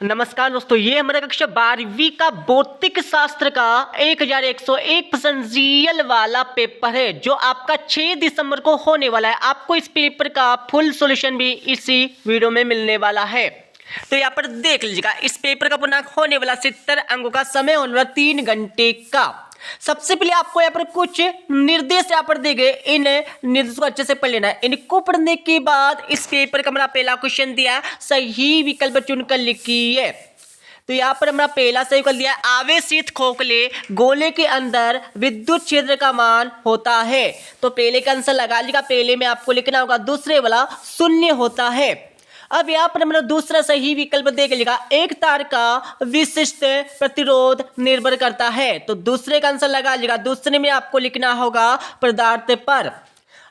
नमस्कार दोस्तों, ये हमारा कक्षा 12वीं का भौतिक शास्त्र का 1101% रियल वाला पेपर है जो आपका 6 दिसंबर को होने वाला है। आपको इस पेपर का फुल सॉल्यूशन भी इसी वीडियो में मिलने वाला है। तो यहाँ पर देख लीजिएगा, इस पेपर का पूर्णांक होने वाला 70 अंकों का, समय होने वाला 3 घंटे का। सबसे पहले आपको यहाँ पर कुछ निर्देश यहाँ पर दिए गए, इन निर्देशों को अच्छे से पढ़ लेना है। इनको पढ़ने के बाद इस पेपर का हमारा पहला क्वेश्चन दिया, सही विकल्प चुनकर लिखिए। तो यहाँ पर हमारा पहला सही विकल्प दिया, आवेशित खोखले गोले के अंदर विद्युत क्षेत्र का मान होता है। तो पहले का आंसर लगा लीजिएगा, पहले में आपको लिखना होगा, दूसरे वाला शून्य होता है। अब यहाँ पर हमारा दूसरा सही विकल्प देख लीजिएगा, एक तार का विशिष्ट प्रतिरोध निर्भर करता है। तो दूसरे का आंसर लगा लीजिएगा, दूसरे में आपको लिखना होगा पदार्थ पर।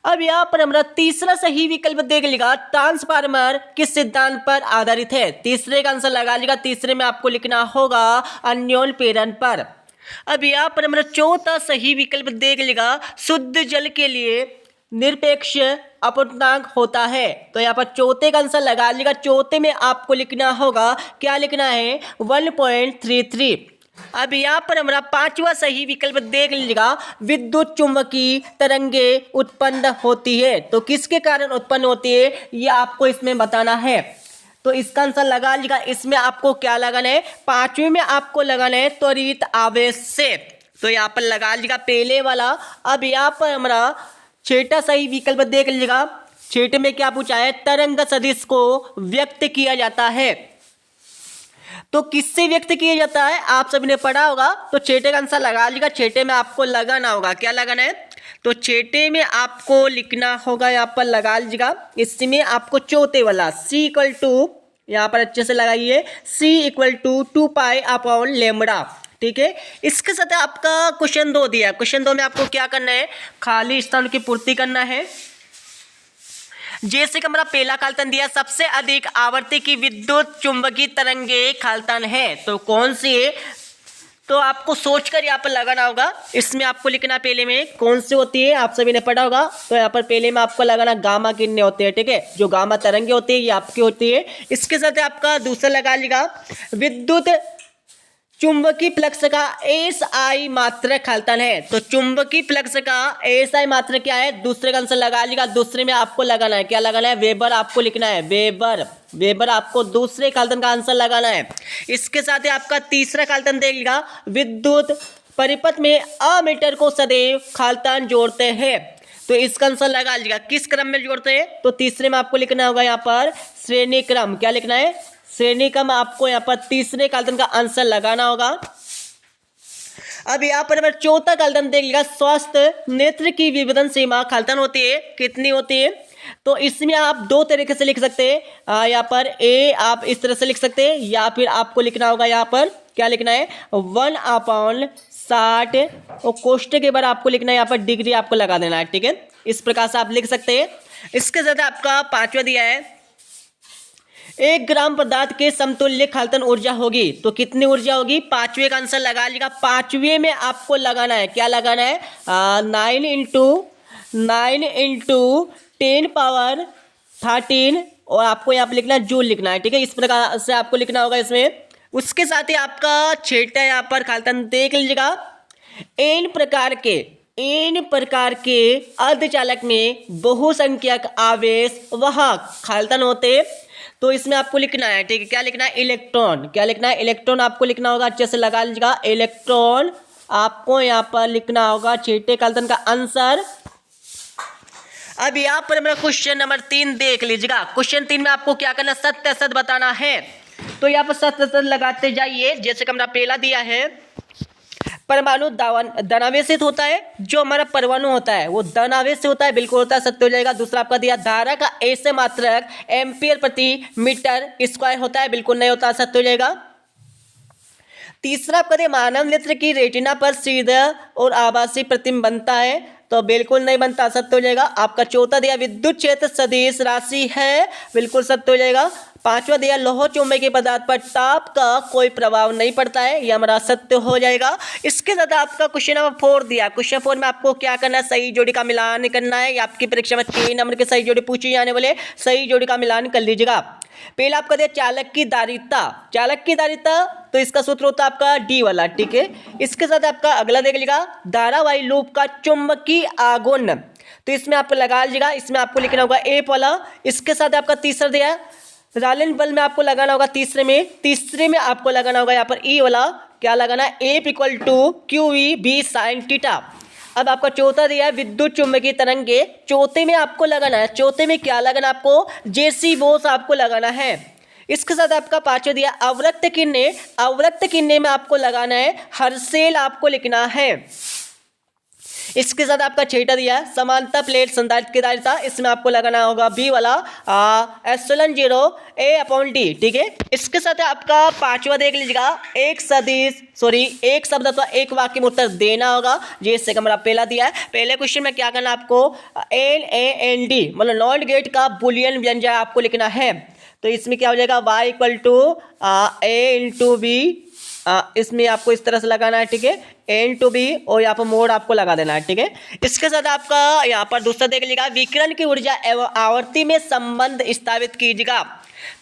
अब यहाँ पर हमारा तीसरा सही विकल्प देख लीजिएगा, ट्रांसफार्मर किस सिद्धांत पर आधारित है। तीसरे का आंसर लगा लीजिएगा, तीसरे में आपको लिखना होगा अन्योन्य प्रेरण पर। अब यहाँ पर हमारा चौथा सही विकल्प देख लीजिएगा, शुद्ध जल के लिए निरपेक्ष अपवर्तनांक होता है। तो यहाँ पर चौथे का आंसर लगा लीजिएगा, चौथे में आपको लिखना होगा, क्या लिखना है, 1.33। अब यहाँ पर हमारा पांचवा सही विकल्प देख लीजिएगा, विद्युत चुंबकीय तरंगे उत्पन्न होती है। तो किसके कारण उत्पन्न होती है ये आपको इसमें बताना है। तो इसका आंसर लगा लीजिएगा, इसमें आपको क्या लगाना है, पांचवें में आपको लगाना है त्वरित आवेश से। तो यहाँ पर लगा लीजिएगा पहले वाला। अब यहाँ पर हमारा छठा सही विकल्प देख लीजिएगा, छठे में क्या पूछा है, तरंग सदिश को व्यक्त किया जाता है। तो किससे व्यक्त किया जाता है आप सभी ने पढ़ा होगा। तो छठे का आंसर लगा लीजिएगा, छठे में आपको लगाना होगा, क्या लगाना है, तो छठे में आपको लिखना होगा, यहाँ पर लगा लीजिएगा, इसमें आपको चौथे वाला C इक्वल टू, यहाँ पर अच्छे से लगाइए, C equal to 2 pi upon lambda. ठीक है, इसके साथ आपका क्वेश्चन 2 दिया है। क्वेश्चन 2 में आपको क्या करना है, खाली स्थान की पूर्ति करना है। जैसे कि हमारा पहला खालतन दिया, सबसे अधिक आवर्ती की विद्युत चुंबकीय तरंगे खालतन है, तो कौन सी है, तो आपको सोचकर यहाँ पर लगाना होगा। इसमें आपको लिखना पहले में कौन सी होती है, आप सभी ने पढ़ा होगा। तो यहाँ पर पहले में आपको लगाना गामा किरणें होती है। ठीक है, जो गामा तरंगे होती है ये आपकी होती है। इसके साथ आपका दूसरा लगा लीजिएगा, विद्युत चुंबकीय फ्लक्स का एसआई मात्रक खालतन है। तो चुंबकीय फ्लक्स का एसआई मात्रक क्या है, दूसरे का आंसर लगा लीजिएगा, दूसरे में आपको लगाना है, क्या लगाना है, वेबर आपको लिखना है, वेबर। वेबर आपको दूसरे खालतन का आंसर लगाना है। इसके साथ ही आपका तीसरा खालतन देख लीजिएगा, विद्युत परिपथ में अमीटर को सदैव खालतन जोड़ते हैं। तो इसका आंसर लगा लीजिएगा, किस क्रम में जोड़ते हैं, तो तीसरे में आपको लिखना होगा यहाँ पर श्रेणी क्रम, क्या लिखना है, श्रेणी क्रम। आपको यहाँ पर तीसरे खालतन का आंसर लगाना होगा। अब यहाँ पर चौथा खालतन देख लीजिएगा, स्वस्थ नेत्र की विभेदन सीमा खालतन होती है, कितनी होती है, तो इसमें आप दो तरीके से लिख सकते हैं। यहाँ पर ए आप इस तरह से लिख सकते हैं, या फिर आपको लिखना होगा यहाँ पर क्या लिखना है, 1/60 और कोष्ठक के बाद आपको लिखना है यहाँ पर डिग्री आपको लगा देना है। ठीक है, इस प्रकार से आप लिख सकते हैं। इसके साथ आपका पांचवा दिया है, 1 ग्राम पदार्थ के समतुल्य खालतन ऊर्जा होगी, तो कितनी ऊर्जा होगी, पांचवे का आंसर लगा लीजिएगा। पांचवे में आपको लगाना है, क्या लगाना है, 9 इंटू 10 पावर 13 और आपको यहाँ पर लिखना है जूल लिखना है। ठीक है, इस प्रकार से आपको लिखना होगा इसमें। उसके साथ ही आपका छठा यहाँ पर खालतन देख लीजिएगा, n प्रकार के अर्धचालक में बहुसंख्यक आवेश वाहक खालतन होते। तो इसमें आपको लिखना है, ठीक है, क्या लिखना है, इलेक्ट्रॉन, क्या लिखना है, इलेक्ट्रॉन आपको लिखना होगा, अच्छे से लगा लीजिएगा, इलेक्ट्रॉन आपको यहाँ पर लिखना होगा, छठे खालतन का आंसर। अब यहाँ पर मेरा क्वेश्चन नंबर 3 देख लीजिएगा। क्वेश्चन 3 में आपको क्या करना, सत्य असत बताना है। तो यहाँ पर सत्य असत लगाते जाइए। जैसे कि हमारा पहला दिया है, परमाणु धनावेशित होता है, जो हमारा परमाणु होता है वो धनावेशित होता है, बिल्कुल होता है, सत्य हो जाएगा। दूसरा आपका दिया, धारा का ऐसे मात्रक एम्पियर प्रति मीटर स्क्वायर होता है, बिल्कुल नहीं होता, सत्य हो जाएगा। तीसरा आपका दिया, मानव नेत्र की रेटिना पर सीधा और आभासी प्रतिबिंब बनता है, तो बिल्कुल नहीं बनता, सत्य हो जाएगा। आपका चौथा दिया, विद्युत क्षेत्र सदिश राशि है, बिल्कुल सत्य हो जाएगा। पांचवा दिया, लोह चुंबकीय पदार्थ पर ताप का कोई प्रभाव नहीं पड़ता है, यह हमारा सत्य हो जाएगा। इसके साथ आपका क्वेश्चन नंबर 4 दिया। क्वेश्चन 4 में आपको क्या करना है, सही जोड़ी का मिलान करना है। आपकी परीक्षा में 3 नंबर के सही जोड़ी पूछी जाने वाले, सही जोड़ी का मिलान कर लीजिएगा। पहला आपका दिया चालक की धारिता, चालक की धारिता तो इसका सूत्र होता है आपका डी वाला, ठीक है। इसके साथ आपका अगला देख लीजिएगा धारावाही लूप का चुंबकीय आघूर्ण, तो इसमें आपको लगा लीजिएगा, इसमें आपको लिखना होगा एफ वाला। इसके साथ आपका तीसरा दिया रालन बल में आपको लगाना होगा तीसरे में आपको लगाना होगा यहाँ पर ई वाला, क्या लगाना है, F equal to Q E B sine theta. अब आपका चौथा दिया है विद्युत चुंबकीय तरंगे, चौथे में आपको लगाना है, चौथे में क्या लगाना है आपको, जेसी बोस आपको लगाना है। इसके साथ आपका पांचवा दिया अवरक्त किरणें, अवरक्त किरणें में आपको लगाना है हर्शेल आपको लिखना है। इसके साथ आपका छठा दिया है समांतर प्लेट संधारित्र की धारिता, इसमें आपको लगाना होगा बी वाला एप्सिलॉन 0 ए अपॉन डी, ठीक है। इसके साथ आपका पांचवा देख लीजिएगा एक शब्द अथवा एक वाक्य में उत्तर देना होगा, जैसे हमारा पहला दिया है, पहले क्वेश्चन में क्या करना आपको NaND मतलब नॉट गेट का बुलियन व्यंजन आपको लिखना है। तो इसमें क्या हो जाएगा y equal to a into B, इसमें आपको इस तरह से लगाना है, ठीक है, एन टू बी और यहाँ पर मोड आपको लगा देना है, ठीक है। इसके साथ आपका यहाँ पर दूसरा देख लीजिएगा विकिरण की ऊर्जा एवं आवर्ती में संबंध स्थापित कीजिएगा।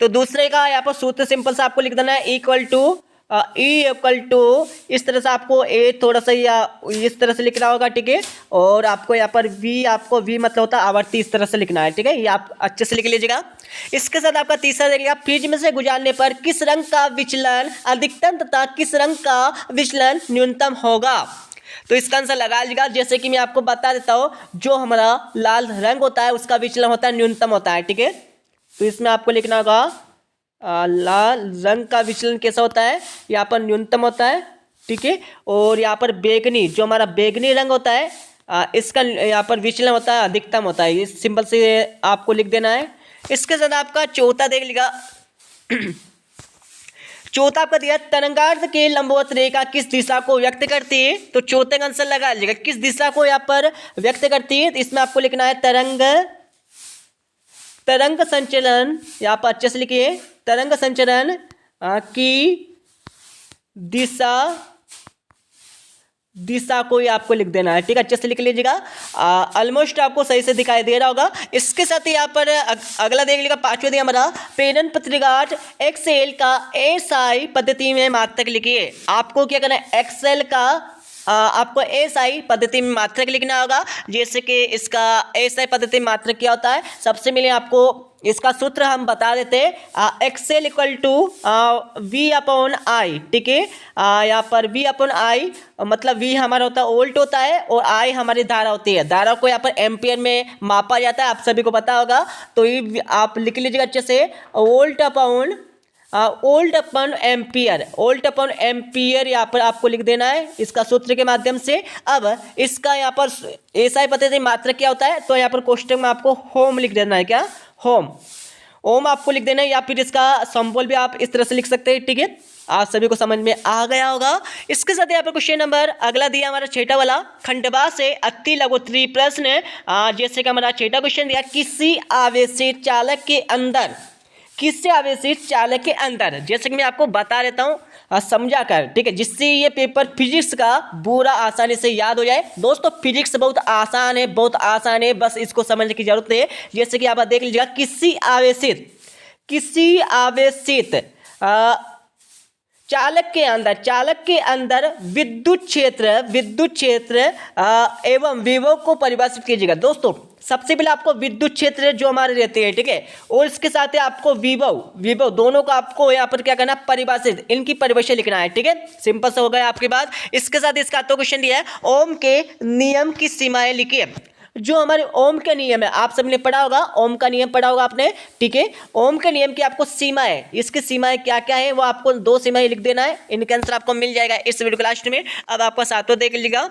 तो दूसरे का यहाँ पर सूत्र सिंपल सा आपको लिख देना है इक्वल टू इस तरह से आपको ए थोड़ा सा या इस तरह से लिखना होगा, ठीक है। और आपको यहाँ पर वी मतलब होता है आवर्ती, इस तरह से लिखना है, ठीक है, ये आप अच्छे से लिख लीजिएगा। इसके साथ आपका तीसरा देखिएगा प्रिज्म से गुजारने पर किस रंग का विचलन अधिकतम तथा किस रंग का विचलन न्यूनतम होगा। तो इसका आंसर लगा लीजिएगा, जैसे कि मैं आपको बता देता हूँ, जो हमारा लाल रंग होता है उसका विचलन होता है न्यूनतम होता है, ठीक है। तो इसमें आपको लिखना होगा लाल रंग का विचलन कैसा होता है, यहाँ पर न्यूनतम होता है, ठीक है। और यहाँ पर बैगनी, जो हमारा बैगनी रंग होता है इसका यहाँ पर विचलन होता है अधिकतम होता है, इस सिंपल से आपको लिख देना है। इसके साथ आपका चौथा देख लीजिएगा चौथा आपका दिया तरंगार्थ के लंबवत रेखा किस दिशा को व्यक्त करती है। तो चौथे का आंसर लगा लीजिएगा किस दिशा को यहाँ पर व्यक्त करती है। इसमें आपको लिखना है तरंग संचलन, यहाँ पर अच्छे से लिखिए तरंग संचलन की दिशा को ही आपको लिख देना है, ठीक है, अच्छे से लिख लीजिएगा। ऑलमोस्ट आपको सही से दिखाई दे रहा होगा। इसके साथ ही यहाँ पर अगला देख लीजिएगा पांचवा दिया हमारा पेनन पत्रिकाट एक्सेल का SI पद्धति में मात्रक लिखिए। आपको क्या करना है, एक्सेल का आपको SI पद्धति में मात्रक लिखना होगा, जैसे कि इसका SI पद्धति में मात्रक क्या होता है। सबसे पहले आपको इसका सूत्र हम बता देते हैं excel equal to V upon I, ठीक है। यहाँ पर V अपॉन आई मतलब V हमारा होता है वोल्ट होता है और I हमारी धारा होती है। धारा को यहाँ पर एम्पियर में मापा जाता है, आप सभी को पता होगा। तो ये आप लिख लीजिएगा अच्छे से वोल्ट अपॉन एम्पियर यहाँ पर आपको लिख देना है इसका सूत्र के माध्यम से। अब इसका यहाँ पर SI पद्धति मात्रक क्या होता है, तो यहाँ पर क्वेश्चन में आपको होम लिख देना है, क्या ओम आपको लिख देना है, या फिर इसका संबोल भी आप इस तरह से लिख सकते हैं, ठीक है। आप सभी को समझ में आ गया होगा। इसके साथ यहाँ पर क्वेश्चन नंबर अगला दिया हमारा छठा वाला खंडवा से अति लघुत्तरीय प्रश्न, जैसे कि हमारा छठा क्वेश्चन दिया किसी आवेशित चालक के अंदर, जैसे कि मैं आपको बता देता हूँ समझा कर, ठीक है, जिससे ये पेपर फिजिक्स का पूरा आसानी से याद हो जाए। दोस्तों फिजिक्स बहुत आसान है, बस इसको समझने की जरूरत है। जैसे कि आप देख लीजिएगा किसी आवेशित चालक के अंदर विद्युत क्षेत्र एवं विभव को परिभाषित कीजिएगा। दोस्तों सबसे पहले आपको विद्युत क्षेत्र जो हमारे रहते हैं, ठीक है, और इसके साथ आपको विभव दोनों को आपको यहाँ पर क्या करना है, परिभाषित, इनकी परिभाषा लिखना है, ठीक है। सिंपल से हो गया आपके बाद। इसके साथ इसका तो क्वेश्चन दिया है ओम के नियम की सीमाएं लिखिए। जो हमारे ओम का नियम है, आप सबने पढ़ा होगा, ओम का नियम पढ़ा होगा आपने, ठीक है। ओम के नियम की आपको सीमाएं, इसकी सीमाएं क्या क्या है वो आपको 2 सीमाएं लिख देना है। इनका आंसर आपको मिल जाएगा इस वीडियो के लास्ट में। अब आपका सातवां देख लीजिएगा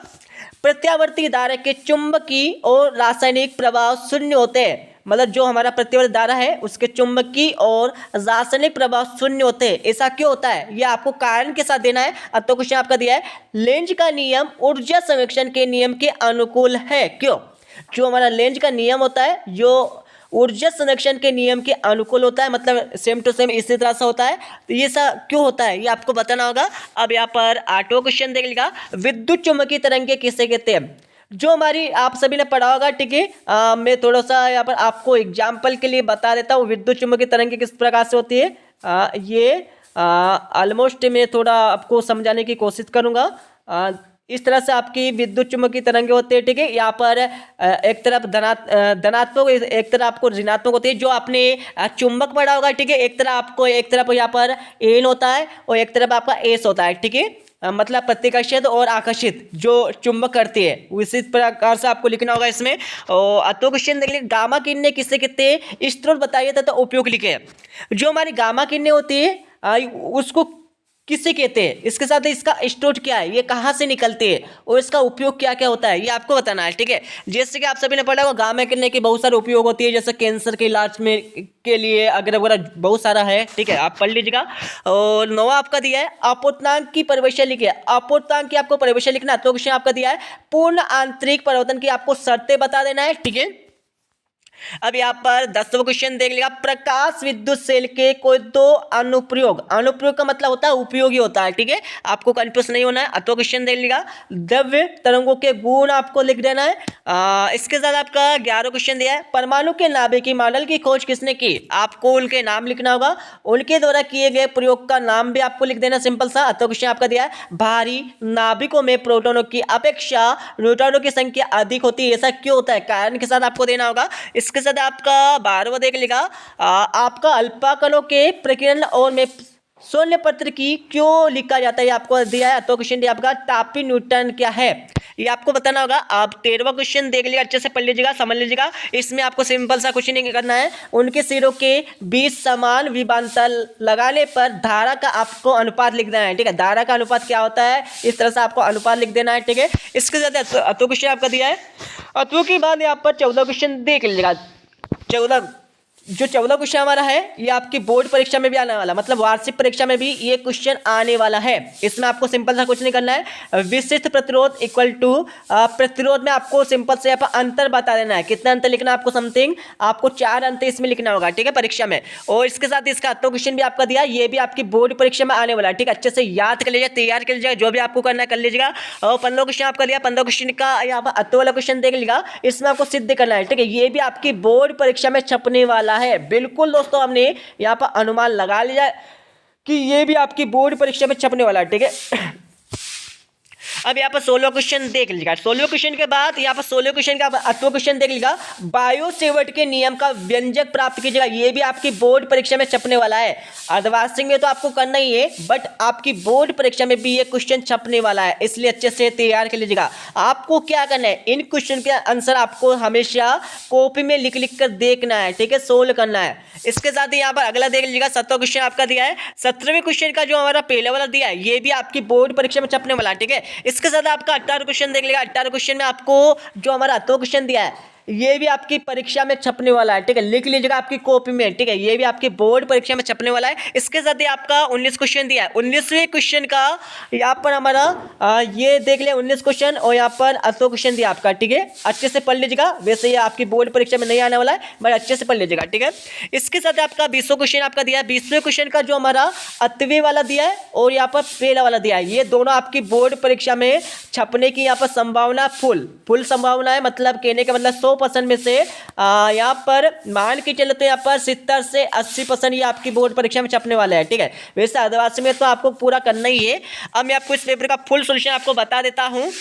प्रत्यावर्ती धारा के चुंबकीय और रासायनिक प्रभाव शून्य होते हैं। मतलब जो हमारा प्रत्यावर्ती धारा है उसके चुंबकीय और रासायनिक प्रभाव शून्य होते हैं। ऐसा क्यों होता है ये आपको कारण के साथ देना है। अब तो क्वेश्चन आपका दिया है लेंज का नियम ऊर्जा संरक्षण के नियम के अनुकूल है। क्यों? जो हमारा लेंज का नियम होता है जो ऊर्जा संरक्षण के नियम के अनुकूल होता है, मतलब सेम टू सेम इसी तरह से होता है। तो ये सब क्यों होता है ये आपको बताना होगा। अब यहाँ पर 8वां क्वेश्चन देख लीजिएगा विद्युत चुम्बकीय तरंगे किसे कहते हैं। जो हमारी आप सभी ने पढ़ा होगा, ठीक है। मैं थोड़ा सा यहाँ पर आपको एग्जाम्पल के लिए बता देता हूँ विद्युत चुम्बकीय तरंग किस प्रकार से होती है। ये ऑलमोस्ट मैं थोड़ा आपको समझाने की कोशिश करूँगा। इस तरह से आपकी विद्युत चुम्बकीय तरंगे होती है, ठीक है। यहाँ पर एक तरफ धनात्मक, एक तरफ आपको ऋणात्मक होती है। जो आपने चुंबक पढ़ा होगा, ठीक है। एक तरफ यहाँ पर एन होता है और एक तरफ आपका एस होता है, ठीक है। मतलब प्रतिकर्षित और आकर्षित जो चुंबक करती है, उसी प्रकार से आपको लिखना होगा इसमें। और अतो क्वेश्चन देख लीजिए, गामा किरणें किससे कहते हैं, स्रोत बताइए तथा उपयोग लिखे। जो हमारी गामा किरणें होती है उसको किससे कहते हैं, इसके साथ इसका स्रोत क्या है, ये कहाँ से निकलते हैं और इसका उपयोग क्या क्या होता है, ये आपको बताना है, ठीक है। जैसे कि आप सभी ने पढ़ा होगा, गामा किरणें के बहुत सारे उपयोग होती है, जैसे कैंसर के इलाज में के लिए अगर वगैरह बहुत सारा है, ठीक है। आप पढ़ लीजिएगा। और 9वां आपका दिया है अपूर्णांक की परिभाषा लिखिए। अपूर्णांक की आपको परिभाषा लिखना है। तो क्वेश्चन आपका दिया है पूर्ण आंतरिक परिवर्तन की आपको शर्तें बता देना है, ठीक है। अब यहाँ पर 10वां क्वेश्चन देख लिया, प्रकाश विद्युत सेल के कोई दो अनुप्रयोग। अनुप्रयोग का मतलब होता है उपयोगी होता है, ठीक है। आपको कंफ्यूज नहीं होना है। अतो क्वेश्चन देख लिया, द्रव्य तरंगों के गुण आपको लिख देना है। इसके साथ आपका 11वां क्वेश्चन दिया है, परमाणु के नाभिकीय मॉडल की खोज किसने की। आपको उनके नाम लिखना होगा, उनके द्वारा किए गए प्रयोग का नाम भी आपको लिख देना, सिंपल सा। अतो क्वेश्चन आपका दिया है, भारी नाभिकों में प्रोटॉनों की अपेक्षा न्यूट्रॉनों की संख्या अधिक होती है, ऐसा क्यों होता है, कारण के साथ आपको देना होगा। इसके साथ आपका 12वां देख लेगा, आपका अल्फा कणों के प्रकीर्णन और में शून्य पत्र की क्यों लिखा जाता है, आपको दिया है। तो क्वेश्चन दिया आपका तापी न्यूटन क्या है, ये आपको बताना होगा। आप 13वां क्वेश्चन देख लीजिएगा, अच्छे से पढ़ लीजिएगा, समझ लीजिएगा। इसमें आपको सिंपल सा कुछ नहीं करना है, उनके सिरों के बीच समान विभवांतर लगाने पर धारा का आपको अनुपात लिख देना है, ठीक है। धारा का अनुपात क्या होता है, इस तरह से आपको अनुपात लिख देना है, ठीक है। इसके साथ अतो क्वेश्चन आपका दिया है। अतो के बाद यहाँ पर 14वां क्वेश्चन देख लीजिएगा। 14वां क्वेश्चन हमारा है, ये आपकी बोर्ड परीक्षा में भी आने वाला, मतलब वार्षिक परीक्षा में भी ये क्वेश्चन आने वाला है। इसमें आपको सिंपल सा कुछ नहीं करना है, विशिष्ट प्रतिरोध इक्वल टू प्रतिरोध में आपको सिंपल से यहाँ पर अंतर बता देना है। कितना अंतर लिखना है आपको, समथिंग आपको 4 अंतर इसमें लिखना होगा, ठीक है, परीक्षा में। और इसके साथ इसका अतो क्वेश्चन भी आपका दिया, ये भी आपकी बोर्ड परीक्षा में आने वाला है, ठीक है। अच्छे से याद कर लीजिए, तैयार कर लीजिएगा, जो भी आपको करना है कर लीजिएगा। और 15वां क्वेश्चन आपका दिया, 15वां क्वेश्चन का यहाँ पर अतो वाला क्वेश्चन देख लीजिएगा, इसमें आपको सिद्ध करना है, ठीक है। ये भी आपकी बोर्ड परीक्षा में छपने वाला है। बिल्कुल दोस्तों, हमने यहाँ पर अनुमान लगा लिया कि ये भी आपकी बोर्ड परीक्षा में छपने वाला है, ठीक है। अब यहाँ पर 16वां क्वेश्चन देख लीजिएगा। 16वें क्वेश्चन के बाद यहाँ पर 16वें क्वेश्चन का 8वां क्वेश्चन देख लीजिएगा, बायो सेवर्ट के नियम का व्यंजक प्राप्त कीजिएगा। ये भी आपकी बोर्ड परीक्षा में छपने वाला है। अर्धवार्षिक में तो आपको करना ही है, बट आपकी बोर्ड परीक्षा में भी ये क्वेश्चन छपने वाला है, इसलिए अच्छे से तैयार कर लीजिएगा। आपको क्या करना है, इन क्वेश्चन के आंसर आपको हमेशा कॉपी में लिख लिख कर देखना है, ठीक है, सोल्व करना है। इसके साथ ही यहाँ पर अगला देख लीजिएगा, 17वां क्वेश्चन आपका दिया है। 17वें क्वेश्चन का जो हमारा पहले वाला दिया है, ये भी आपकी बोर्ड परीक्षा में छपने वाला है, ठीक है। इसके साथ आपका 18वां क्वेश्चन देख लेगा। 18वें क्वेश्चन में आपको जो हमारा 8वां क्वेश्चन दिया है, ये भी आपकी परीक्षा में छपने वाला है, ठीक है, लिख लीजिएगा आपकी कॉपी में, ठीक है। ये भी आपकी बोर्ड परीक्षा में छपने वाला है। इसके साथ ही आपका 19 क्वेश्चन दिया है। 19वें क्वेश्चन का यहाँ पर हमारा ये देख लिया 19 क्वेश्चन, और यहाँ पर 8वां क्वेश्चन दिया आपका, ठीक है। अच्छे से पढ़ लीजिएगा, वैसे ये आपकी बोर्ड परीक्षा में नहीं आने वाला है, बट अच्छे से पढ़ लीजिएगा, ठीक है। इसके साथ आपका 20वां क्वेश्चन आपका दिया है। 20वें क्वेश्चन का जो हमारा 8वें वाला दिया है और यहाँ पर पहला वाला दिया है, ये दोनों आपकी बोर्ड परीक्षा में छपने की यहाँ पर संभावना फुल संभावना है। मतलब कहने का मतलब 100% में से यहाँ पर मान के चले तो यहाँ पर 70 से 80% ये आपकी बोर्ड परीक्षा में छपने वाला है, ठीक है। वैसे आदिवासी में तो आपको पूरा करना ही है। अब मैं आपको इस पेपर का फुल सॉल्यूशन आपको बता देता हूँ।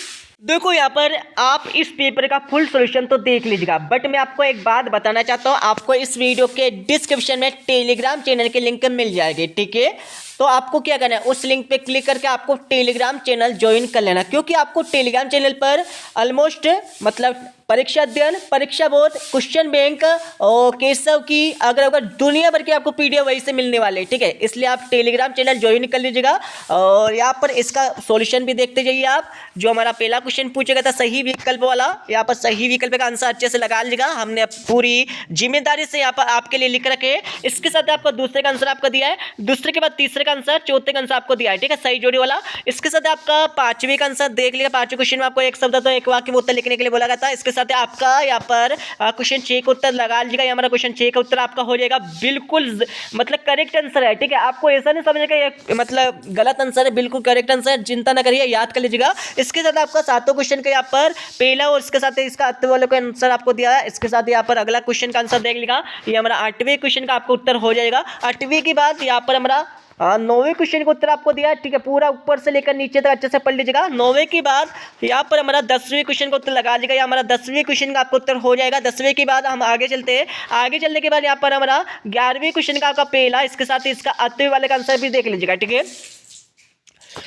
देखो यहाँ पर आप इस पेपर का फुल सॉल्यूशन तो देख लीजिएगा, बट मैं आपको एक बात बताना चाहता हूँ। आपको इस वीडियो के डिस्क्रिप्शन में टेलीग्राम चैनल की लिंक मिल जाएगी, ठीक है। तो आपको क्या करना है, उस लिंक पे क्लिक करके आपको टेलीग्राम चैनल ज्वाइन कर लेना, क्योंकि आपको टेलीग्राम चैनल पर ऑलमोस्ट मतलब परीक्षा अध्ययन, परीक्षा बोर्ड, क्वेश्चन बैंक और केशव की अगर दुनिया भर के आपको पीडीएफ वहीं से मिलने वाले, ठीक है। इसलिए आप टेलीग्राम चैनल ज्वाइन कर लीजिएगा। और यहाँ पर इसका सॉल्यूशन भी देखते जाइए आप। जो हमारा पहला क्वेश्चन पूछा गया था सही विकल्प वाला, यहाँ पर सही विकल्प का आंसर अच्छे से लगा लीजिएगा। हमने पूरी जिम्मेदारी से यहाँ पर आपके लिए लिख रखे। इसके साथ आपका दूसरे का आंसर आपका दिया है, दूसरे के बाद तीसरे का आंसर, चौथे का आंसर आपको दिया है, ठीक है, सही जोड़ी वाला। इसके साथ आपका 5वें का आंसर देख लिया। 5वें क्वेश्चन में आपको एक शब्द तो एक वाक्य में उत्तर लिखने के लिए बोला गया था। इसके साथ आपका यहाँ पर क्वेश्चन 6 का उत्तर लगा लीजिएगा। ये हमारा क्वेश्चन 6 का उत्तर आपका हो जाएगा बिल्कुल मतलब करेक्ट आंसर है, ठीक है। आपको ऐसा नहीं समझेगा ये मतलब गलत आंसर है, बिल्कुल करेक्ट आंसर है, चिंता ना करिए, याद कर लीजिएगा। इसके साथ आपका 7वां क्वेश्चन का यहाँ पर पहला और इसके साथ इसका अंत वाले का आंसर आपको दिया है। इसके साथ यहाँ पर अगला क्वेश्चन का आंसर देख लीजिएगा। ये हमारा 8वें क्वेश्चन का आपका उत्तर हो जाएगा। 8वीं के बाद यहाँ पर हमारा 9वें क्वेश्चन का उत्तर आपको दिया है, ठीक है। पूरा ऊपर से लेकर नीचे तक अच्छे से पढ़ लीजिएगा। 9वें के बाद यहाँ पर हमारा 10वें क्वेश्चन का उत्तर लगा लीजिएगा। ये हमारा 10वें क्वेश्चन का आपका उत्तर हो जाएगा। 10वें के बाद हम आगे चलते हैं। आगे चलने के बाद यहाँ पर हमारा 11वें क्वेश्चन का आपका पहला, इसके साथ इसका 8वें वाले का आंसर भी देख लीजिएगा, ठीक है।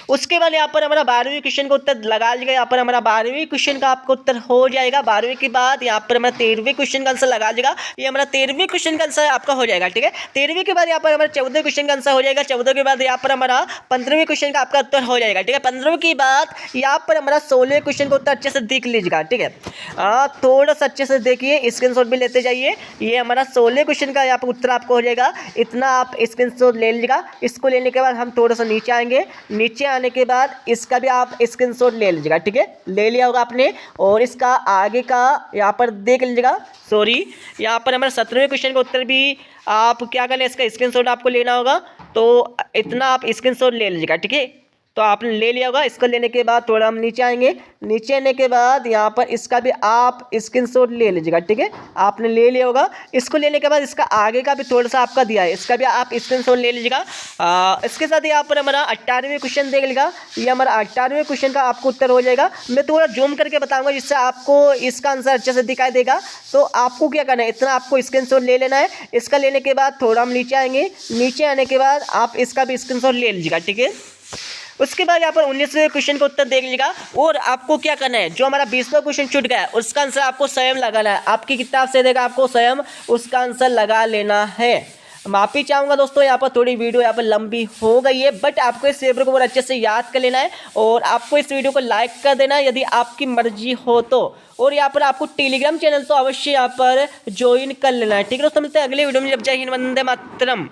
उसके बाद यहाँ पर हमारा 12वें क्वेश्चन का उत्तर लगा लीजिएगा। यहाँ पर हमारा 12वें क्वेश्चन का आपका उत्तर हो जाएगा। 12वें के बाद यहाँ पर हमारा 13वें क्वेश्चन का आंसर लगा लीजिएगा। ये हमारा 13वें क्वेश्चन का आंसर आपका हो जाएगा, ठीक है। 13वें के बाद यहाँ पर हमारा 14वें क्वेश्चन का आंसर हो जाएगा। 14 के बाद यहाँ पर हमारा 15वें क्वेश्चन का आपका उत्तर हो जाएगा, ठीक है। 15वें के बाद यहाँ पर हमारा 16वें क्वेश्चन का उत्तर अच्छे से देख लीजिएगा, ठीक है। थोड़ा सा अच्छे से देखिए, स्क्रीनशॉट भी लेते जाइए। ये हमारा 16वें क्वेश्चन का यहाँ पर उत्तर आपको हो जाएगा। इतना आप स्क्रीनशॉट ले लीजिएगा। इसको लेने के बाद हम थोड़ा सा नीचे आएंगे। नीचे आने के बाद इसका भी आप स्क्रीनशॉट ले लीजिएगा, ठीक है। ले लिया होगा आपने, और इसका आगे का यहाँ पर देख लीजिएगा। सॉरी, यहाँ पर हमारा 17वें क्वेश्चन का उत्तर भी आप क्या करें, इसका स्क्रीनशॉट आपको लेना होगा। तो इतना आप स्क्रीनशॉट ले लीजिएगा, ठीक है। तो आपने ले लिया होगा। इसको लेने के बाद थोड़ा हम नीचे आएंगे। नीचे आने के बाद यहाँ पर इसका भी आप स्क्रीनशॉट ले लीजिएगा, ठीक है। आपने ले लिया होगा। इसको लेने के बाद इसका आगे का भी थोड़ा सा आपका दिया है, इसका भी आप स्क्रीनशॉट ले लीजिएगा। इसके साथ यहाँ पर हमारा 18वें क्वेश्चन देख लीजिएगा। ये हमारा 18वें क्वेश्चन का आपको उत्तर हो जाएगा। मैं थोड़ा जूम करके बताऊँगा जिससे आपको इसका आंसर अच्छे से दिखाई देगा। तो आपको क्या करना है, इतना आपको स्क्रीनशॉट ले लेना है। इसका लेने के बाद थोड़ा हम नीचे आएंगे। नीचे आने के बाद आप इसका भी स्क्रीनशॉट ले लीजिएगा, ठीक है। उसके बाद यहाँ पर 19वें क्वेश्चन का उत्तर देख लीजिएगा। और आपको क्या करना है, जो हमारा 20वां क्वेश्चन छूट गया है उसका आंसर आपको स्वयं लगाना है। आपकी किताब से देगा, आपको स्वयं उसका आंसर लगा लेना है। माफ़ी चाहूँगा दोस्तों, यहाँ पर थोड़ी वीडियो यहाँ पर लंबी हो गई है, बट आपको इस पेपर को बहुत अच्छे से याद कर लेना है। और आपको इस वीडियो को लाइक कर देना है यदि आपकी मर्जी हो तो। और यहाँ पर आपको टेलीग्राम चैनल तो अवश्य यहाँ पर ज्वाइन कर लेना है, ठीक है दोस्तों। मिलते हैं अगले वीडियो में। जब जय हिंद, वंदे मातरम।